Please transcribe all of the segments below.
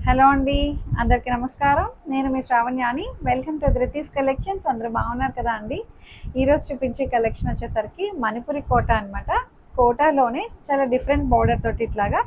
Hello అండి, అందరికీ నమస్కారం. నేను మీ శ్రావణ్యాని. Welcome to Dhriti's collections. అందరూ బాగున్నారు కదా అండి. ఈరోజు చూపించే కలెక్షన్ వచ్చేసరికి మణిపురి కోట అనమాట. కోటాలోనే చాలా డిఫరెంట్ బోర్డర్ తోటి ఇట్లాగా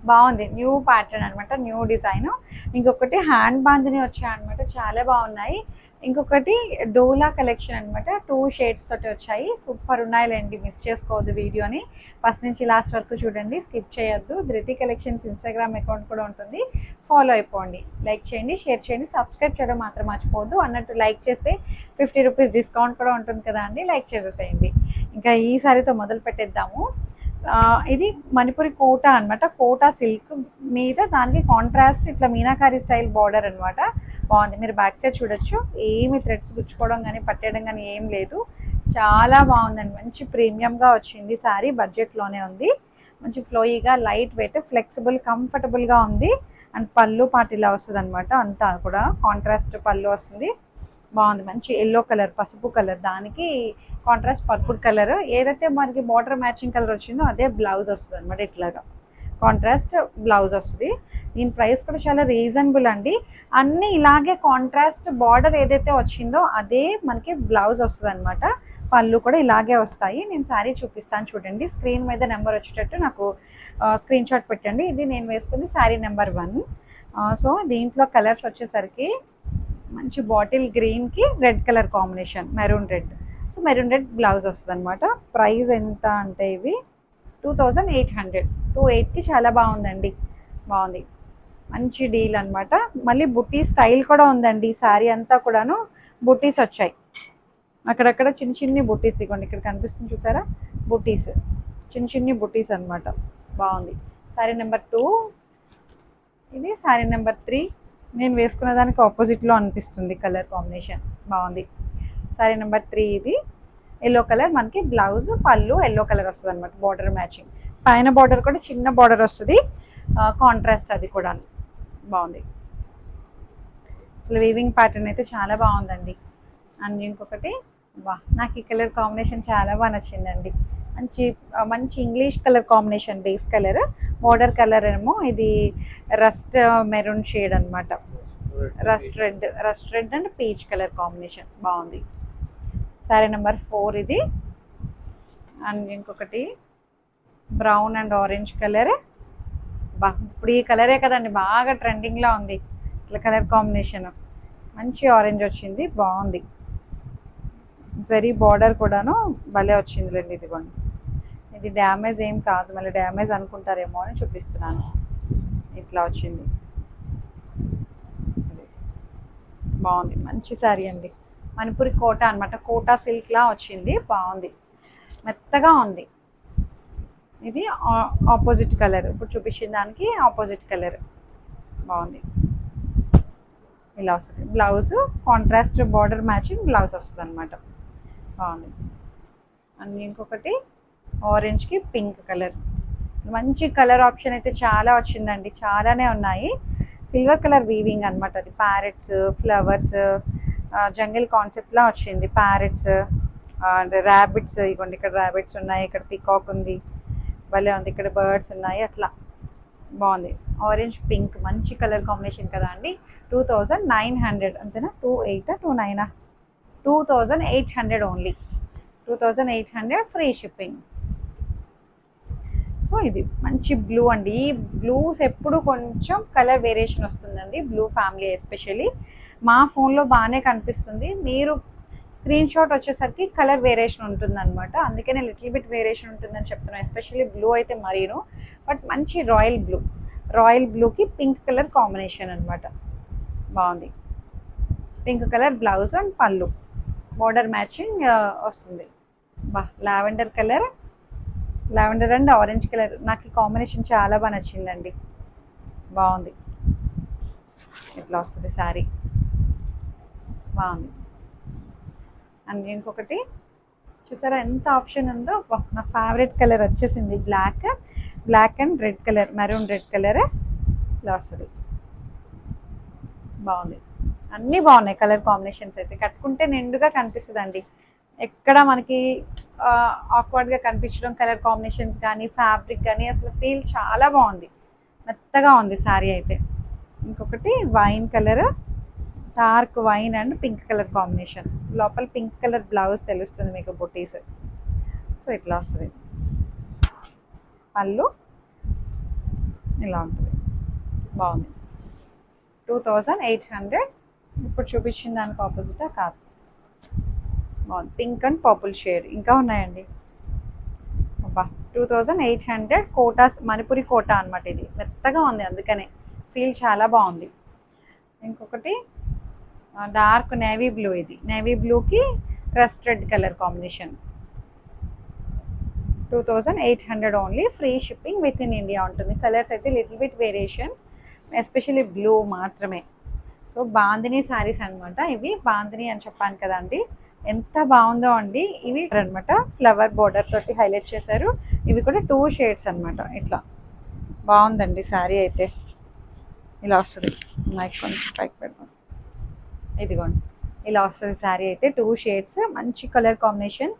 బాగుంది. న్యూ ప్యాటర్న్ అనమాట, న్యూ డిజైన్. ఇంకొకటి హ్యాండ్ బాందిని వచ్చాయన్నమాట, చాలా బాగున్నాయి. ఇంకొకటి డోలా కలెక్షన్ అనమాట, 2 షేడ్స్ తోటి వచ్చాయి. సూపర్ ఉన్నాయిలేండి, మిస్ చేసుకోవద్దు వీడియోని. ఫస్ట్ నుంచి లాస్ట్ వరకు చూడండి, స్కిప్ చేయొద్దు. ధృతి కలెక్షన్స్ ఇన్స్టాగ్రామ్ అకౌంట్ కూడా ఉంటుంది, ఫాలో అయిపోండి. లైక్ చేయండి, షేర్ చేయండి, సబ్స్క్రైబ్ చేయడం మాత్రం మర్చిపోవద్దు. అన్నట్టు లైక్ చేస్తే 50 రూపీస్ డిస్కౌంట్ కూడా ఉంటుంది కదా అండి, లైక్ చేసేసేయండి. ఇంకా ఈ సారీతో మొదలు పెట్టేద్దాము. ఇది మణిపురి కోట అనమాట, కోటా సిల్క్ మీద దానికి కాంట్రాస్ట్ ఇట్లా మీనాకారి స్టైల్ బార్డర్ అనమాట. బాగుంది, మీరు బ్యాక్ సైడ్ చూడొచ్చు. ఏమి థ్రెడ్స్ గుచ్చుకోవడం కానీ పట్టేయడం కానీ ఏం లేదు, చాలా బాగుందండి. మంచి ప్రీమియంగా వచ్చింది శారీ, బడ్జెట్లోనే ఉంది. మంచి ఫ్లోయిగా, లైట్ వెయిట్, ఫ్లెక్సిబుల్, కంఫర్టబుల్గా ఉంది. అండ్ పళ్ళు పాటిలా వస్తుంది అనమాట, అంతా కూడా కాంట్రాస్ట్ పళ్ళు వస్తుంది. బాగుంది, మంచి ఎల్లో కలర్, పసుపు కలర్, దానికి కాంట్రాస్ట్ పర్పుల్ కలర్. ఏదైతే మనకి బార్డర్ మ్యాచింగ్ కలర్ వచ్చిందో అదే బ్లౌజ్ వస్తుంది అనమాట. ఇట్లాగా కాంట్రాస్ట్ బ్లౌజ్ వస్తుంది. దీని ప్రైస్ కూడా చాలా రీజనబుల్ అండి. అన్నీ ఇలాగే కాంట్రాస్ట్ బార్డర్ ఏదైతే వచ్చిందో అదే మనకి బ్లౌజ్ వస్తుంది అనమాట. పళ్ళు కూడా ఇలాగే వస్తాయి. నేను శారీ చూపిస్తాను చూడండి. స్క్రీన్ మీద నెంబర్ వచ్చేటట్టు నాకు స్క్రీన్ షాట్ పెట్టండి. ఇది నేను వేసుకుంది శారీ నెంబర్ 1. సో దీంట్లో కలర్స్ వచ్చేసరికి మంచి బాటిల్ గ్రీన్కి red colour combination, maroon red. So maroon red blouse వస్తుంది అనమాట. ప్రైస్ ఎంత అంటే ఇవి 2800, 28కి చాలా బాగుందండి. బాగుంది, మంచి డీల్ అనమాట. మళ్ళీ బుట్టి స్టైల్ కూడా ఉందండి. ఈ శారీ అంతా కూడాను బుట్టీస్ వచ్చాయి, అక్కడక్కడ చిన్న చిన్ని బుట్టీస్. ఇవ్వండి, ఇక్కడ కనిపిస్తుంది చూసారా, బుట్టీస్, చిన్న చిన్ని బుట్టీస్ అనమాట. బాగుంది. శారీ నెంబర్ 2, ఇది శారీ నెంబర్ 3. నేను వేసుకున్న దానికి ఆపోజిట్లో అనిపిస్తుంది కలర్ కాంబినేషన్. బాగుంది. శారీ నెంబర్ 3 ఇది ఎల్లో కలర్, మనకి బ్లౌజ్ పళ్ళు ఎల్లో కలర్ వస్తుంది అనమాట, బార్డర్ మ్యాచింగ్. పైన బార్డర్ కూడా చిన్న బార్డర్ వస్తుంది, కాంట్రాస్ట్ అది కూడా. బాగుంది, అసలు వీవింగ్ ప్యాటర్న్ అయితే చాలా బాగుందండి. అండ్ ఇంకొకటి, వా, నాకు ఈ కలర్ కాంబినేషన్ చాలా బాగా నచ్చిందండి. మంచి మంచి English colour combination, base colour. Border colour ఏమో ఇది రస్ట్ మెరూన్ షేడ్ అనమాట, rust red and peach colour combination. బాగుంది. శారీ నెంబర్ 4 ఇది. అండ్ ఇంకొకటి బ్రౌన్ అండ్ ఆరెంజ్ కలర్. ఇప్పుడు ఈ కలరే కదండి బాగా ట్రెండింగ్లో ఉంది అసలు. కలర్ కాంబినేషన్ మంచి ఆరెంజ్ వచ్చింది, బాగుంది. జరీ బార్డర్ కూడాను భలే వచ్చిందిలేండి. ఇదిగోండి, ఇది డ్యామేజ్ ఏం కాదు, మళ్ళీ డ్యామేజ్ అనుకుంటారేమో అని చూపిస్తున్నాను. ఇట్లా వచ్చింది, బాగుంది. మంచి శారీ అండి, మణిపురి కోట అనమాట. కోటా సిల్క్లా వచ్చింది, బాగుంది, మెత్తగా ఉంది. ఇది ఆపోజిట్ కలర్, ఇప్పుడు చూపించిన దానికి ఆపోజిట్ కలర్. బాగుంది, ఇలా వస్తుంది. Blouse contrast border matching blouse వస్తుంది అనమాట. బాగుంది. అండ్ ఇంకొకటి ఆరెంజ్కి పింక్ కలర్. మంచి కలర్ ఆప్షన్ అయితే చాలా వచ్చిందండి, చాలానే ఉన్నాయి. సిల్వర్ కలర్ వీవింగ్ అనమాట, అది ప్యారెట్స్, ఫ్లవర్స్, జంగిల్ కాన్సెప్ట్లా వచ్చింది. ప్యారెట్స్ అండ్ ర్యాబిట్స్, ఇవ్వండి ఇక్కడ ర్యాబిట్స్ ఉన్నాయి, ఇక్కడ పికాక్ ఉంది, భలే ఉంది. ఇక్కడ బర్డ్స్ ఉన్నాయి, అట్లా బాగుంది. ఆరెంజ్ పింక్ మంచి కలర్ కాంబినేషన్ కదా అండి. 2900 అంతేనా, 28 2800 ఓన్లీ, 2800 ఫ్రీ షిప్పింగ్. సో ఇది మంచి బ్లూ అండి. ఈ బ్లూస్ ఎప్పుడు కొంచెం కలర్ వేరియేషన్ వస్తుందండి, బ్లూ ఫ్యామిలీ ఎస్పెషల్లీ. మా ఫోన్లో బాగానే కనిపిస్తుంది, మీరు స్క్రీన్ షాట్ వచ్చేసరికి కలర్ వేరియేషన్ ఉంటుంది అనమాట. అందుకే నేను లిటిల్ బిట్ వేరియేషన్ ఉంటుందని చెప్తున్నాను, ఎస్పెషల్లీ బ్లూ అయితే మరీను. బట్ మంచి రాయల్ బ్లూకి పింక్ కలర్ కాంబినేషన్ అనమాట. బాగుంది. పింక్ కలర్ బ్లౌజ్ అండ్ పళ్ళు, బార్డర్ మ్యాచింగ్ వస్తుంది. Lavender colour, lavender and orange colour, నాకు ఈ కాంబినేషన్ చాలా బాగా నచ్చిందండి. బాగుంది, ఇట్లా వస్తుంది శారీ, బాగుంది. అండ్ ఇంకొకటి చూసారా ఎంత ఆప్షన్ ఉందో. నా ఫేవరెట్ కలర్ వచ్చేసింది black and red colour, maroon red colour ఇలా వస్తుంది. బాగుంది, అన్నీ బాగున్నాయి కలర్ కాంబినేషన్స్ అయితే. కట్టుకుంటే నిండుగా కనిపిస్తుందండి, ఎక్కడ మనకి ఆక్వర్డ్గా కనిపించడం. కలర్ కాంబినేషన్స్ కానీ ఫ్యాబ్రిక్ కానీ అసలు ఫీల్ చాలా బాగుంది, మెత్తగా ఉంది శారీ అయితే. ఇంకొకటి wine colour, dark wine and pink colour combination. లోపల పింక్ కలర్ బ్లౌజ్ తెలుస్తుంది మీకు బుటీస్. సో ఇట్లా వస్తుంది. పళ్ళు ఇలా ఉంటుంది, బాగుంది. 2800. ఇప్పుడు చూపించిన దానికి ఆపోజిటా కాదు, బాగుంది. పింక్ అండ్ పర్పుల్ షేడ్ ఇంకా ఉన్నాయండి. అబ్బా 2800. కోటాస్ మణిపురి కోటా అనమాట. ఇది మెత్తగా ఉంది, అందుకనే ఫీల్ చాలా బాగుంది. ఇంకొకటి డార్క్ నేవీ బ్లూ. ఇది నేవీ బ్లూకి rust red colour combination. 2800 only. Free shipping with in India ఉంటుంది. కలర్స్ అయితే little bit variation, especially blue మాత్రమే. సో బాందిని శారీస్ అనమాట ఇవి. బాందిని అని చెప్పాను కదండి, ఎంత బాగుందో అండి. ఇవి అనమాట ఫ్లవర్ బోర్డర్ తోటి హైలైట్ చేశారు. ఇవి కూడా 2 షేడ్స్ అనమాట. ఇట్లా బాగుందండి శారీ అయితే. ఇలా వస్తుంది. మైక్ కొంచెం పైకి పెడతాం. ఇదిగోండి ఇలా వస్తుంది శారీ అయితే. 2 షేడ్స్, మంచి colour combination.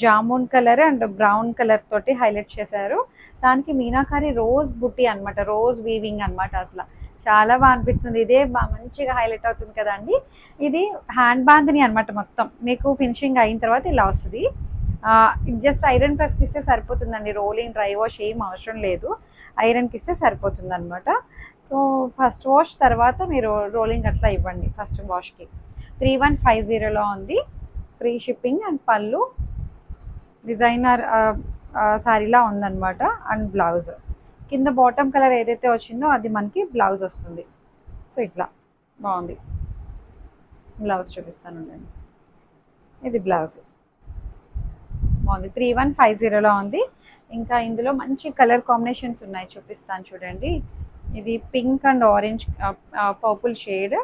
Jamun colour and brown colour తోటి హైలైట్ చేశారు. దానికి మీనాకారి రోజ్ బుట్టి అనమాట, రోజ్ వీవింగ్ అనమాట. అసలు చాలా బాగా అనిపిస్తుంది. ఇదే మంచిగా హైలైట్ అవుతుంది కదండి. ఇది హ్యాండ్ బాందిని అనమాట. మొత్తం మీకు ఫినిషింగ్ అయిన తర్వాత ఇలా వస్తుంది. జస్ట్ ఐరన్ ప్రెస్కి ఇస్తే సరిపోతుందండి. రోలింగ్ డ్రై వాష్ ఏం అవసరం లేదు, ఐరన్కి ఇస్తే సరిపోతుంది అనమాట. సో ఫస్ట్ వాష్ తర్వాత మీరు రోలింగ్ అట్లా ఇవ్వండి ఫస్ట్ వాష్కి. 3150లో ఉంది. ఫ్రీ షిప్పింగ్ అండ్ పళ్ళు డిజైనర్ శారీలా ఉందన్నమాట. అండ్ బ్లౌజ్ కింద బాటమ్ కలర్ ఏదైతే వచ్చిందో అది మనకి బ్లౌజ్ వస్తుంది. సో ఇట్లా బాగుంది. బ్లౌజ్ చూపిస్తాను అండి. ఇది బ్లౌజ్ బాగుంది. 3150లో ఉంది. ఇంకా ఇందులో మంచి కలర్ కాంబినేషన్స్ ఉన్నాయి, చూపిస్తాను చూడండి. ఇది pink and orange purple shade.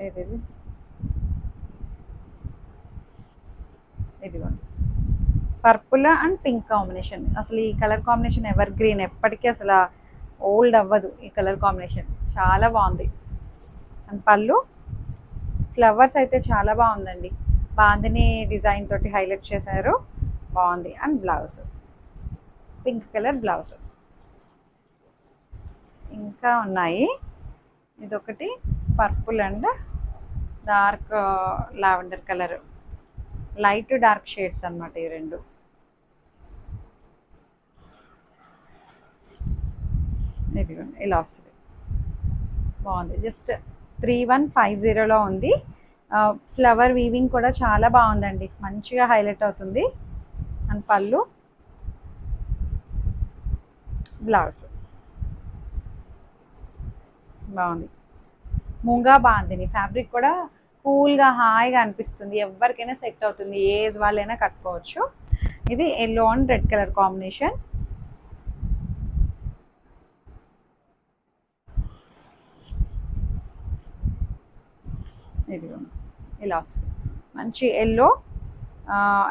ఏది ఇదిగోండి పర్పుల్ అండ్ పింక్ కాంబినేషన్. అసలు ఈ కలర్ కాంబినేషన్ ఎవర్ గ్రీన్, ఎప్పటికీ అసలు ఓల్డ్ అవ్వదు ఈ కలర్ కాంబినేషన్. చాలా బాగుంది. అండ్ పళ్ళు ఫ్లవర్స్ అయితే చాలా బాగుందండి. బాందిని డిజైన్ తోటి హైలైట్ చేశారు, బాగుంది. And blouse pink colour blouse. ఇంకా ఉన్నాయి. ఇదొకటి purple and dark lavender colour, light dark shades అనమాట ఈ రెండు. ఇదిగోండి ఇలా వస్తుంది, బాగుంది. జస్ట్ 3150లో ఉంది. ఫ్లవర్ వీవింగ్ కూడా చాలా బాగుందండి, మంచిగా హైలైట్ అవుతుంది. అండ్ పళ్ళు బ్లౌజ్ బాగుంది. ముంగా బాందిని ఫ్యాబ్రిక్ కూడా కూల్గా హాయిగా అనిపిస్తుంది. ఎవరికైనా సెట్ అవుతుంది, ఏ ఏజ్ వాళ్ళైనా కట్టుకోవచ్చు. ఇది yellow and red colour combination. ఇది ఇలా వస్తుంది, మంచి ఎల్లో.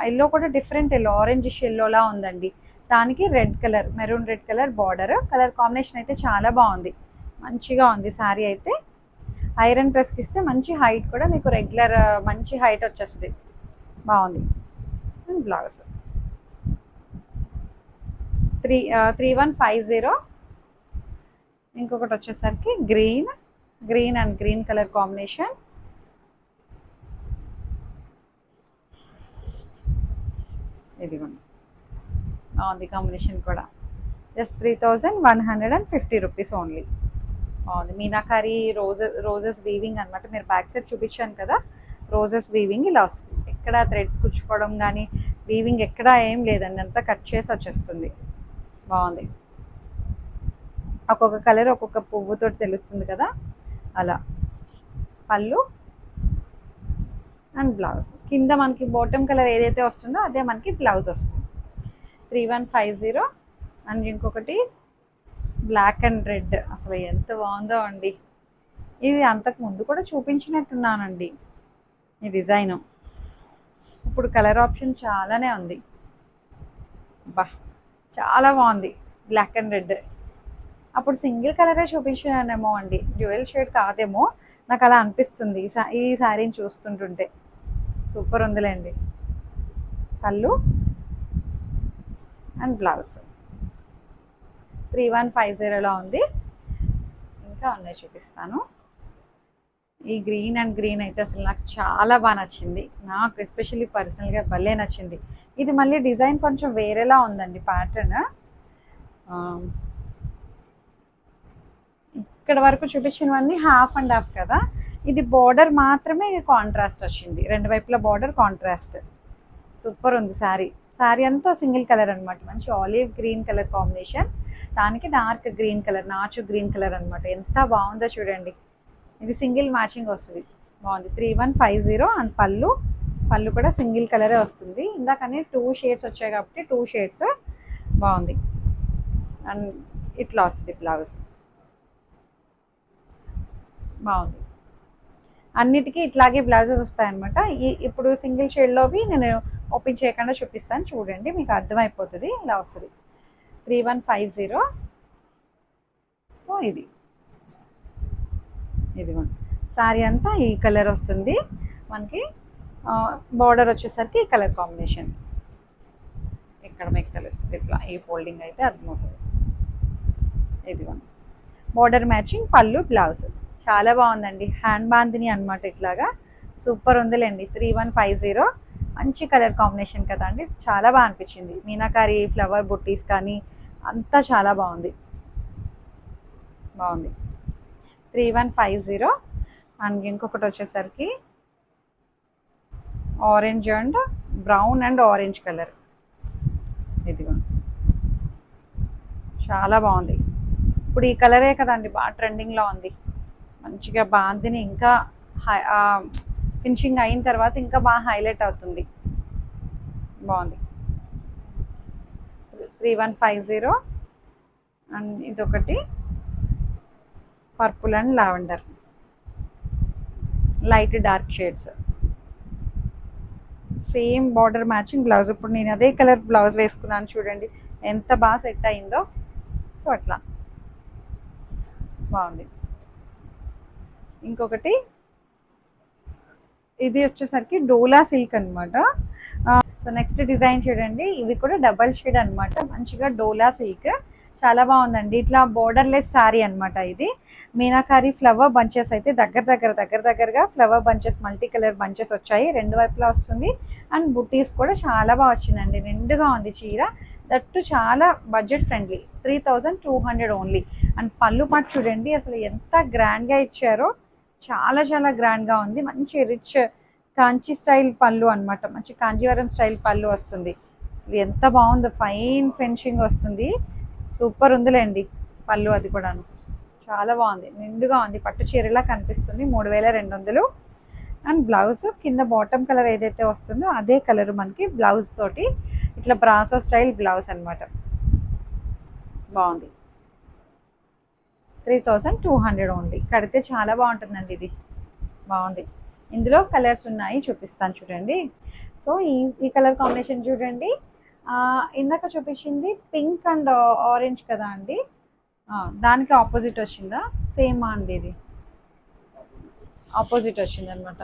ఎల్లో కూడా డిఫరెంట్ ఎల్లో, ఆరెంజిష్ ఎల్లోలా ఉందండి. దానికి red colour, maroon red colour border. Colour combination అయితే చాలా బాగుంది, మంచిగా ఉంది శారీ అయితే. ఐరన్ ప్రెస్కి ఇస్తే మంచి హైట్ కూడా మీకు రెగ్యులర్ మంచి హైట్ వచ్చేస్తుంది, బాగుంది. And blouse 3150. ఇంకొకటి వచ్చేసరికి green and green colour combination. ఇదిగోండి బాగుంది కాంబినేషన్ కూడా. Just 3150 rupees only. బాగుంది. మీనాకారి రోజెస్ వీవింగ్ అనమాట. మీరు బ్యాక్ సైడ్ చూపించాను కదా, రోజెస్ వీవింగ్ ఇలా వస్తుంది. ఎక్కడ థ్రెడ్స్ కుచ్చుకోవడం కానీ వీవింగ్ ఎక్కడ ఏం లేదండి, అంతా కట్ చేసి వచ్చేస్తుంది. బాగుంది. ఒక్కొక్క కలర్ ఒక్కొక్క పువ్వుతో తెలుస్తుంది కదా, అలా. పళ్ళు అండ్ బ్లౌజ్ కింద మనకి బాటమ్ కలర్ ఏదైతే వస్తుందో అదే మనకి బ్లౌజ్ వస్తుంది. 3150. అండ్ ఇంకొకటి బ్లాక్ అండ్ రెడ్, అసలు ఎంత బాగుందో అండి. ఇది అంతకు ముందు కూడా చూపించినట్టున్నానండి ఈ డిజైను. ఇప్పుడు కలర్ ఆప్షన్ చాలానే ఉంది. బా చాలా బాగుంది, బ్లాక్ అండ్ రెడ్. అప్పుడు సింగిల్ కలరే చూపించానేమో అండి, డ్యూయల్ షేడ్ కాదేమో, నాకు అలా అనిపిస్తుంది ఈ శారీని చూస్తుంటుంటే. సూపర్ ఉందిలేండి. పళ్ళు అండ్ బ్లౌజ్ 3150లో ఉంది. ఇంకా ఉన్నాయి చూపిస్తాను. ఈ గ్రీన్ అండ్ గ్రీన్ అయితే అసలు నాకు చాలా బాగా నచ్చింది. నాకు ఎస్పెషల్లీ పర్సనల్గా భలే నచ్చింది. ఇది మళ్ళీ డిజైన్ కొంచెం వేరేలా ఉందండి ప్యాటర్న్. ఇక్కడ వరకు చూపించినవన్నీ హాఫ్ అండ్ హాఫ్ కదా, ఇది బార్డర్ మాత్రమే కాంట్రాస్ట్ వచ్చింది. రెండు వైపుల బార్డర్ కాంట్రాస్ట్. సూపర్ ఉంది శారీ. శారీ అంతా సింగిల్ కలర్ అనమాట. మంచి ఆలివ్ గ్రీన్ కలర్ కాంబినేషన్, దానికి డార్క్ గ్రీన్ కలర్, నాచు గ్రీన్ కలర్ అనమాట. ఎంత బాగుందో చూడండి. ఇది సింగిల్ మ్యాచింగ్ వస్తుంది. బాగుంది. 3150 అండ్ పళ్ళు కూడా సింగిల్ కలరే వస్తుంది. ఇందాకనే 2 షేడ్స్ వచ్చాయి కాబట్టి 2 షేడ్స్. బాగుంది. అండ్ ఇట్లా వస్తుంది బ్లౌజ్. బాగుంది. అన్నిటికీ ఇట్లాగే బ్లౌజెస్ వస్తాయన్నమాట. ఇప్పుడు సింగిల్ షేడ్లోవి నేను ఓపెన్ చేయకుండా చూపిస్తాను చూడండి, మీకు అర్థమైపోతుంది. ఇలా వస్తుంది 3150. సో ఇదిగోండి శారీ అంతా ఈ కలర్ వస్తుంది మనకి. బార్డర్ వచ్చేసరికి ఈ కలర్ కాంబినేషన్ ఇక్కడ మీకు తెలుస్తుంది. ఇట్లా ఈ ఫోల్డింగ్ అయితే అర్థమవుతుంది. ఇదిగోండి బార్డర్ మ్యాచింగ్ పళ్ళు బ్లౌజ్. చాలా బాగుందండి. హ్యాండ్ బాందిని అనమాట. ఇట్లాగా సూపర్ ఉందిలేండి. 3150 మంచి కలర్ కాంబినేషన్ కదా అండి. చాలా బాగా అనిపించింది. మీనాకారి ఫ్లవర్ బుట్టీస్ కానీ అంతా చాలా బాగుంది. 3150. అండ్ ఇంకొకటి వచ్చేసరికి orange and brown and orange colour. ఇదిగో చాలా బాగుంది. ఇప్పుడు ఈ కలరే కదండి బాగా ట్రెండింగ్లో ఉంది. మంచిగా బాందిని ఇంకా ఫినిషింగ్ అయిన తర్వాత ఇంకా బాగా హైలైట్ అవుతుంది. బాగుంది. 3150. అండ్ ఇదొకటి purple and lavender, light dark shades. Same border matching blouse. ఇప్పుడు నేను అదే కలర్ బ్లౌజ్ వేసుకున్నాను చూడండి, ఎంత బాగా సెట్ అయిందో. సో అట్లా బాగుంది. ఇంకొకటి ఇది వచ్చేసరికి డోలా సిల్క్ అనమాట. సో నెక్స్ట్ డిజైన్ చూడండి. ఇవి కూడా డబల్ షేడ్ అనమాట. మంచిగా డోలా సిల్క్ చాలా బాగుందండి. ఇట్లా బోర్డర్లెస్ శారీ అనమాట. ఇది మీనాకారి ఫ్లవర్ బంచెస్ అయితే దగ్గరగా flower bunches, multi colour bunches వచ్చాయి. రెండు వైపులా వస్తుంది. అండ్ బుట్టీస్ కూడా చాలా బాగా వచ్చిందండి. నిండుగా ఉంది చీర. దట్టు చాలా బడ్జెట్ ఫ్రెండ్లీ. 3200 ఓన్లీ. అండ్ పళ్ళు పాటు చూడండి అసలు ఎంత గ్రాండ్గా ఇచ్చారో. చాలా గ్రాండ్గా ఉంది. మంచి రిచ్ కాంచీ స్టైల్ పళ్ళు అనమాట. మంచి కాంజీవరం స్టైల్ పళ్ళు వస్తుంది. అసలు ఎంత బాగుందో. ఫైన్ ఫినిషింగ్ వస్తుంది. సూపర్ ఉందిలేండి పళ్ళు. అది కూడా చాలా బాగుంది. నిండుగా ఉంది. పట్టు చీరలా కనిపిస్తుంది. 3200. అండ్ బ్లౌజ్ కింద బాటమ్ కలర్ ఏదైతే వస్తుందో అదే కలర్ మనకి బ్లౌజ్ తోటి ఇట్లా బ్రాసో స్టైల్ బ్లౌజ్ అనమాట. బాగుంది. 3200 ఓన్లీ. కడితే చాలా బాగుంటుందండి. ఇది బాగుంది. ఇందులో కలర్స్ ఉన్నాయి, చూపిస్తాను చూడండి. సో ఈ కలర్ కాంబినేషన్ చూడండి. ఇందాక చూపించింది పింక్ అండ్ ఆరెంజ్ కదా అండి, దానికి ఆపోజిట్ వచ్చిందా? సేమ్ అండి, ఇది ఆపోజిట్ వచ్చింది అనమాట.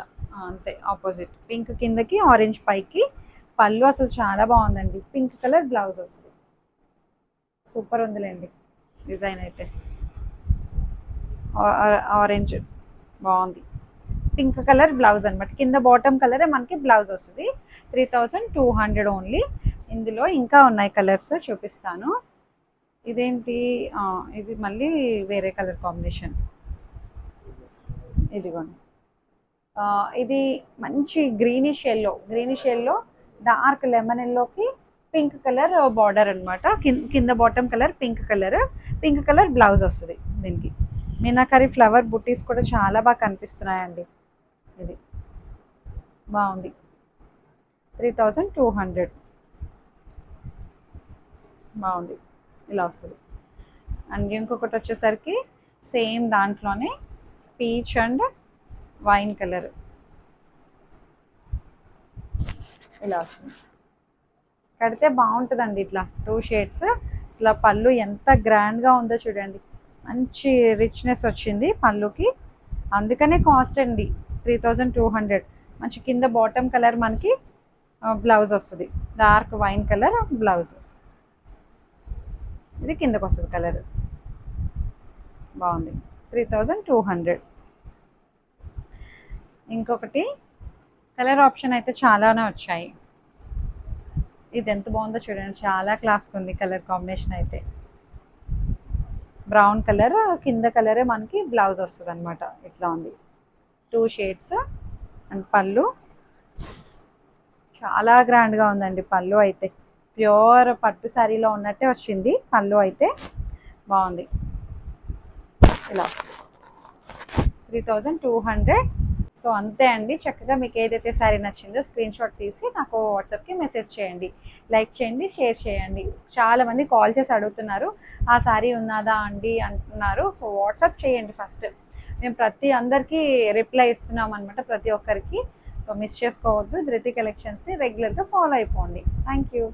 అంతే ఆపోజిట్. పింక్ కిందకి ఆరెంజ్ పైకి. పళ్ళు అసలు చాలా బాగుందండి. పింక్ కలర్ బ్లౌజ్ వస్తుంది. సూపర్ ఉందిలేండి డిజైన్ అయితే. ఆరెంజ్ బాగుంది. పింక్ కలర్ బ్లౌజ్ అనమాట. కింద బాటమ్ కలరే మనకి బ్లౌజ్ వస్తుంది. 3200 ఓన్లీ. ఇందులో ఇంకా ఉన్నాయి కలర్స్, చూపిస్తాను. ఇదేంటి, ఇది మళ్ళీ వేరే కలర్ కాంబినేషన్. ఇదిగోండి. ఇది మంచి గ్రీనిష్ ఎల్లో డార్క్ లెమన్ ఎల్లోకి పింక్ కలర్ బార్డర్ అనమాట. కింద bottom colour pink colour blouse వస్తుంది. దీనికి మీనాకారి ఫ్లవర్ బుట్టీస్ కూడా చాలా బాగా కనిపిస్తున్నాయండి. ఇది బాగుంది. 3200 బాగుంది. ఇలా వస్తుంది. అండ్ ఇంకొకటి వచ్చేసరికి సేమ్ దాంట్లోనే పీచ్ అండ్ వైన్ కలర్ ఇలా వస్తుంది. కడితే బాగుంటుందండి. ఇట్లా 2 షేడ్స్. అసలు పళ్ళు ఎంత గ్రాండ్గా ఉందో చూడండి. మంచి రిచ్నెస్ వచ్చింది పళ్ళుకి. అందుకనే కాస్ట్ అండి 3200. మంచి కింద బాటమ్ కలర్ మనకి బ్లౌజ్ వస్తుంది, డార్క్ వైన్ కలర్ బ్లౌజ్. ఇది కిందకు వస్తుంది కలర్, బాగుంది. 3200. ఇంకొకటి కలర్ ఆప్షన్ అయితే చాలానే వచ్చాయి. ఇది ఎంత బాగుందో చూడండి, చాలా క్లాస్గా ఉంది కలర్ కాంబినేషన్ అయితే. బ్రౌన్ కలర్ కింద కలరే మనకి బ్లౌజ్ వస్తుంది అనమాట. ఇట్లా ఉంది 2 షేడ్స్. అండ్ పళ్ళు చాలా గ్రాండ్గా ఉందండి. పళ్ళు అయితే ప్యూర్ పట్టు శారీలో ఉన్నట్టే వచ్చింది. పళ్ళు అయితే బాగుంది. ఇలా వస్తుంది 3200. సో అంతే అండి. చక్కగా మీకు ఏదైతే శారీ నచ్చిందో స్క్రీన్ షాట్ తీసి నాకు వాట్సాప్కి మెసేజ్ చేయండి, లైక్ చేయండి, షేర్ చేయండి. చాలామంది కాల్ చేసి అడుగుతున్నారు, ఆ శారీ ఉన్నదా అండి అంటున్నారు. సో వాట్సాప్ చేయండి ఫస్ట్. మేము ప్రతి అందరికీ రిప్లై ఇస్తున్నాం అనమాట, ప్రతి ఒక్కరికి. సో మిస్ చేసుకోవద్దు. ధృతి కలెక్షన్స్ని రెగ్యులర్గా ఫాలో అయిపోండి. Thank you.